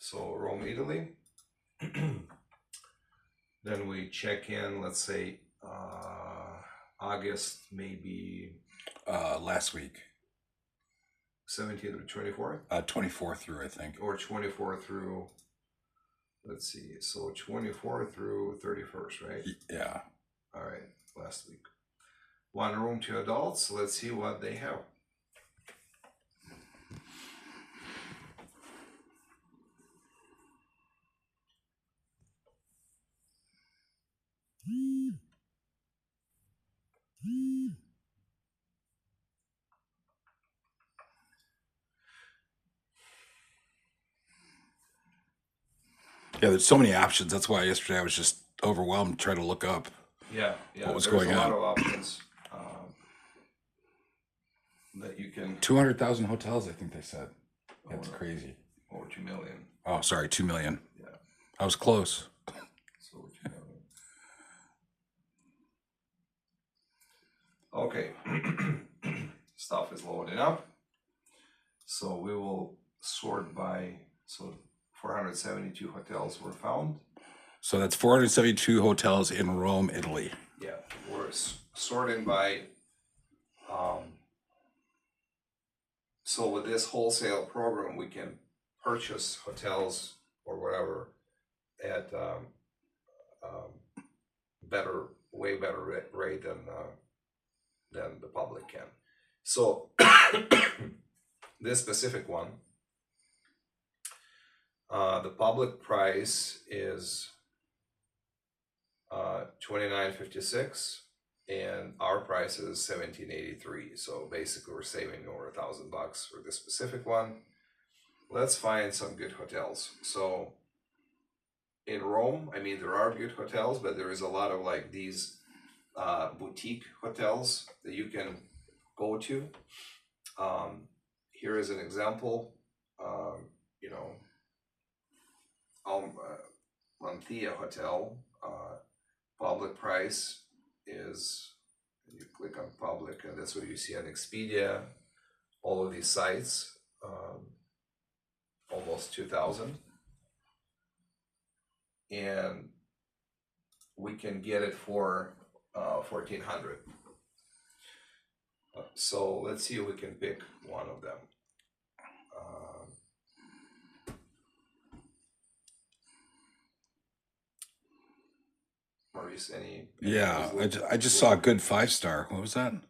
So Rome, Italy. Then we check in, let's say, August, maybe Last week. 17th or 24th? 24 through, I think. Or 24 through, let's see, so 24 through 31st, right? Yeah. All right, last week. One room, 2 adults. Let's see what they have. Yeah, there's so many options. That's why yesterday I was just overwhelmed trying to look up Yeah, what was there's going a lot on. of options that you can. 200,000 hotels, I think they said. That's no, crazy. Over 2 million. Oh, sorry, 2 million. Yeah, I was close. so over 2 million. Okay, stuff is loading up. So we will sort by, so 472 hotels were found. So that's 472 hotels in Rome, Italy. Yeah, we're sorting by, so with this wholesale program, we can purchase hotels or whatever at way better rate than the public can. So this specific one, the public price is $29.56, and our price is $17.83. So basically, we're saving over $1,000 for this specific one. Let's find some good hotels. So in Rome, I mean, there are good hotels, but there is a lot of like these boutique hotels that you can go to. Here is an example. You know, Manthea Hotel. Public price is, you click on public, and that's what you see on Expedia. All of these sites, almost 2,000, and we can get it for 1,400. So let's see if we can pick one of them. Maurice, any Yeah, I just saw a good 5-star. What was that? a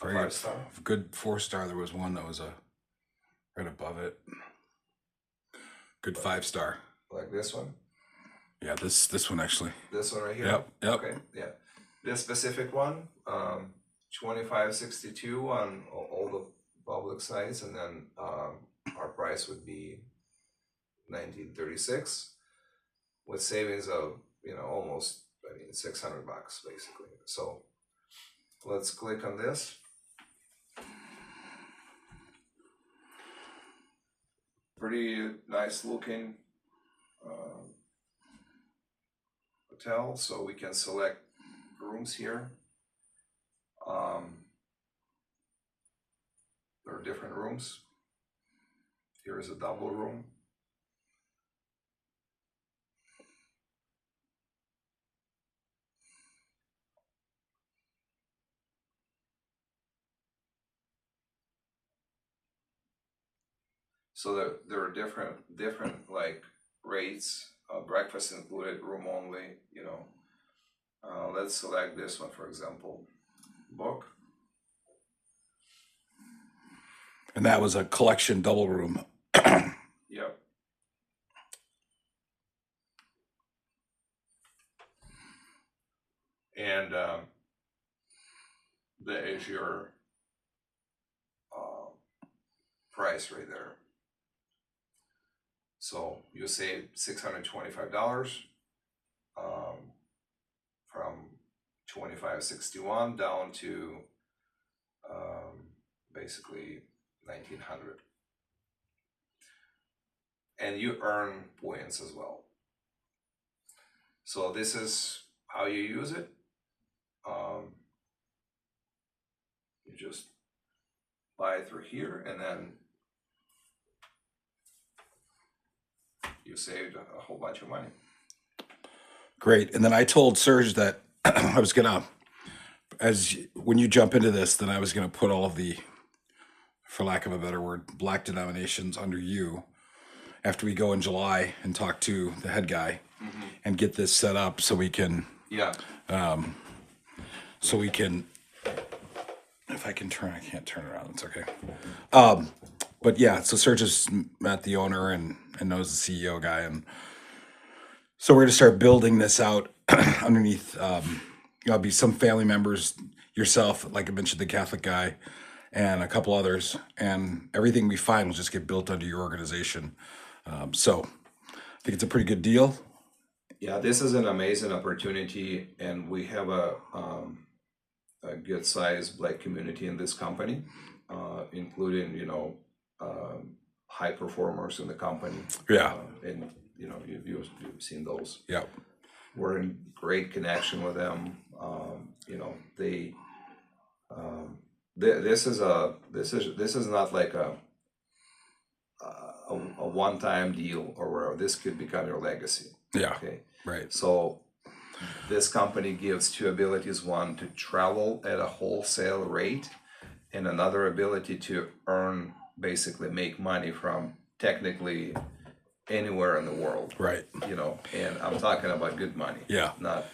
5-star? Good 4-star. There was one that was right above it. Good 5-star. Like this one? Yeah, this one actually. This one right here? Yep. Okay, yeah. This specific one, 2562 on all the public sites, and then our price would be 1936 with savings of almost, I mean, $600 basically. So let's click on this. Pretty nice looking hotel. So we can select rooms here. There are different rooms. Here is a double room. So there are different like rates. Breakfast included, room only. Let's select this one, for example. Book. And that was a collection double room. Yep. And that is your price right there. So you save $625 from 2561 down to basically 1900, and you earn points as well. So this is how you use it. You just buy it through here, and then you saved a whole bunch of money. Great. And then I told Serge that I was gonna, when you jump into this, then I was gonna put all of the, for lack of a better word, black denominations under you after we go in July and talk to the head guy and get this set up so we can, Yeah. so we can, if I can turn, I can't turn around. It's okay. But yeah, so Serge has met the owner and knows the CEO guy. And so we're going to start building this out underneath, there'll be some family members, yourself, like I mentioned, the Catholic guy, and a couple others. And everything we find will just get built under your organization. So I think it's a pretty good deal. Yeah, this is an amazing opportunity, and we have a good sized Black community in this company, including high performers in the company. Yeah. And you've seen those. Yeah. We're in great connection with them. This is not like a one-time deal or whatever. This could become your legacy. Yeah. Okay. Right. So this company gives two abilities: one, to travel at a wholesale rate, and another ability to basically make money from technically anywhere in the world. Right. And I'm talking about good money. Yeah. Not.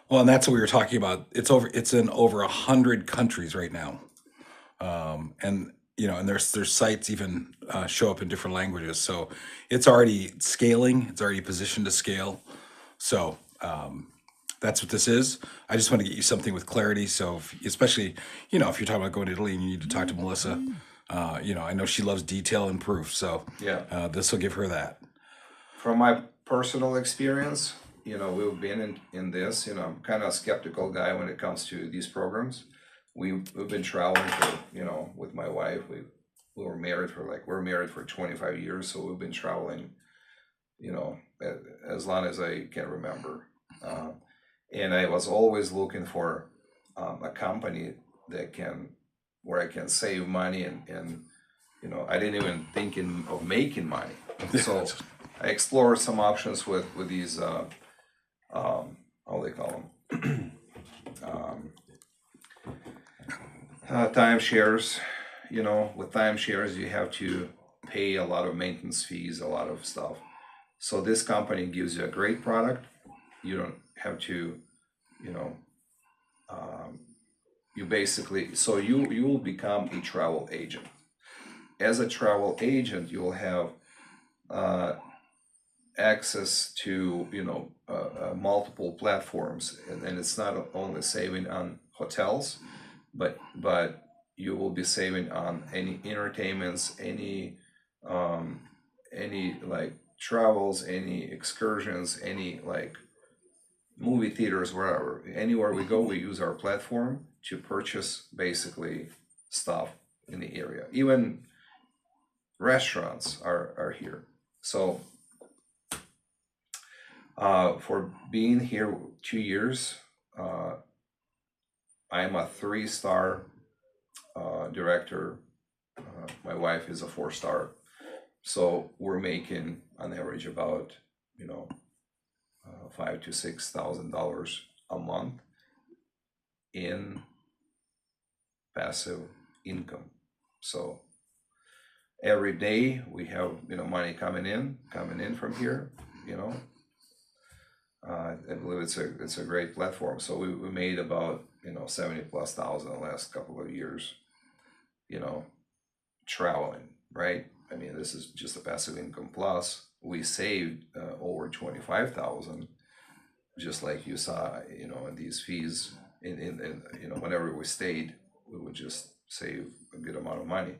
Well, and that's what we were talking about. It's in over 100 countries right now. And there's sites even show up in different languages. So it's already scaling. It's already positioned to scale. So that's what this is. I just want to get you something with clarity. So especially, if you're talking about going to Italy and you need to talk to Melissa, I know she loves detail and proof. So yeah, this will give her that. From my personal experience, we've been in this. I'm kind of a skeptical guy when it comes to these programs. We've been traveling for, with my wife. We're married for 25 years, so we've been traveling, as long as I can remember. And I was always looking for a company where I can save money and I didn't even think of making money. So I explored some options with these how they call them timeshares. With timeshares you have to pay a lot of maintenance fees, a lot of stuff. So this company gives you a great product. You don't have to, you basically, so you will become a travel agent. As a travel agent, you will have access to multiple platforms, and it's not only saving on hotels, but you will be saving on any entertainments, any like travels, any excursions, any like movie theaters, wherever, anywhere we go, we use our platform to purchase basically stuff in the area. Even restaurants are here. So for being here 2 years, I'm a 3-star director. My wife is a 4-star. So we're making on average about $5,000 to $6,000 a month in passive income. So every day we have money coming in from here. I believe it's a great platform. So we made about 70,000+ the last couple of years, traveling, right? I mean, this is just a passive income. Plus we saved over 25,000, just like you saw, in these fees. In whenever we stayed, we would just save a good amount of money.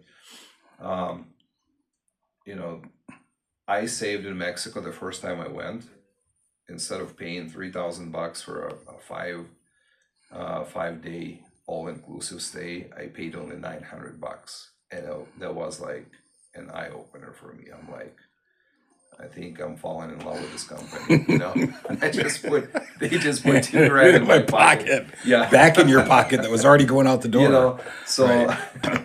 I saved in Mexico the first time I went. Instead of paying $3,000 for a 5-day all-inclusive stay, I paid only $900, and that was like an eye-opener for me. I'm like, I think I'm falling in love with this company. They just put $2,000 in my pocket. Yeah, back in your pocket that was already going out the door. So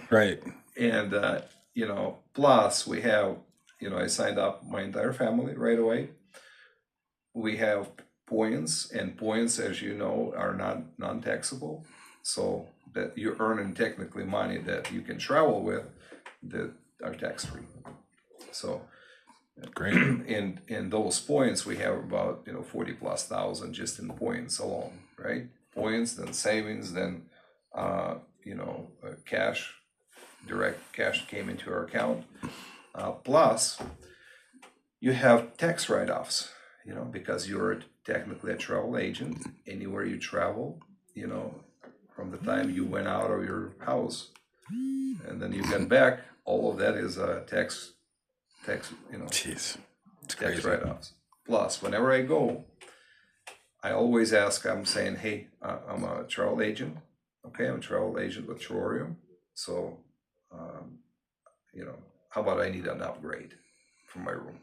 right. And plus we have I signed up my entire family right away. We have points, and points, as you know, are not non-taxable. So that you're earning technically money that you can travel with that are tax-free. So Great. in those points, we have about 40,000+ just in points alone, right? Points, then savings, then cash, direct cash came into our account. Plus, you have tax write-offs, because you're technically a travel agent. Anywhere you travel, from the time you went out of your house and then you get back, all of that is a tax, Jeez, it's tax crazy. write-offs. Plus, whenever I go, I always ask, I'm saying, hey, I'm a travel agent. Okay, I'm a travel agent with Travorium. So, um, how about I need an upgrade for my room?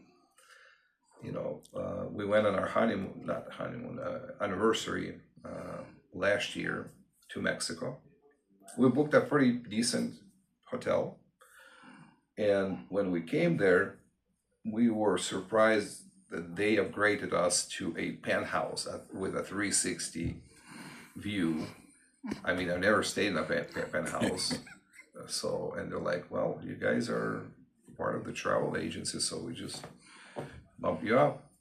We went on our honeymoon, not honeymoon, anniversary last year to Mexico. We booked a pretty decent hotel. And when we came there, we were surprised that they upgraded us to a penthouse with a 360 view. I mean, I've never stayed in a penthouse. So, and they're like, well, you guys are part of the travel agency, so we just bump you up.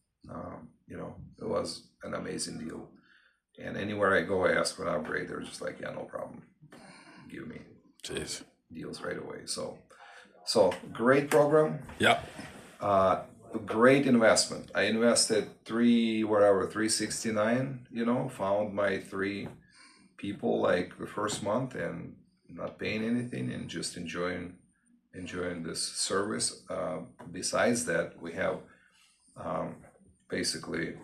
It was an amazing deal. And anywhere I go, I ask for an upgrade. They're just like, yeah, no problem. Give me Jeez. deals right away. So great program. Yep. Great investment. I invested 369, found my 3 people like the first month and not paying anything and just enjoying this service. Besides that, we have basically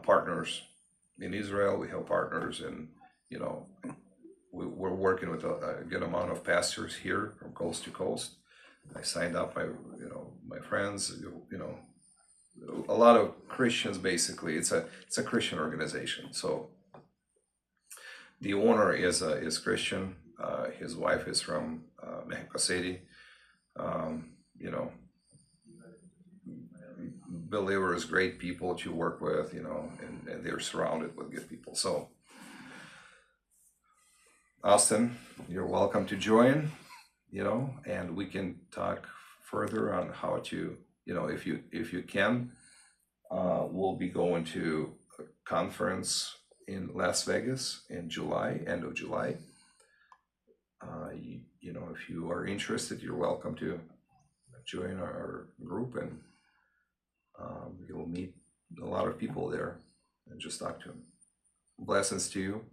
partners in Israel. We have partners, and we're working with a good amount of pastors here from coast to coast. I signed up my friends, a lot of Christians. Basically, it's a Christian organization. So the owner is Christian. His wife is from Mexico City. You know, believers, great people to work with. And they're surrounded with good people. So, Austin, you're welcome to join. And we can talk further on how to. If you can, we'll be going to a conference in Las Vegas in July, end of July. If you are interested, you're welcome to join our group, and you'll meet a lot of people there and just talk to them. Blessings to you.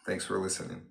Thanks for listening.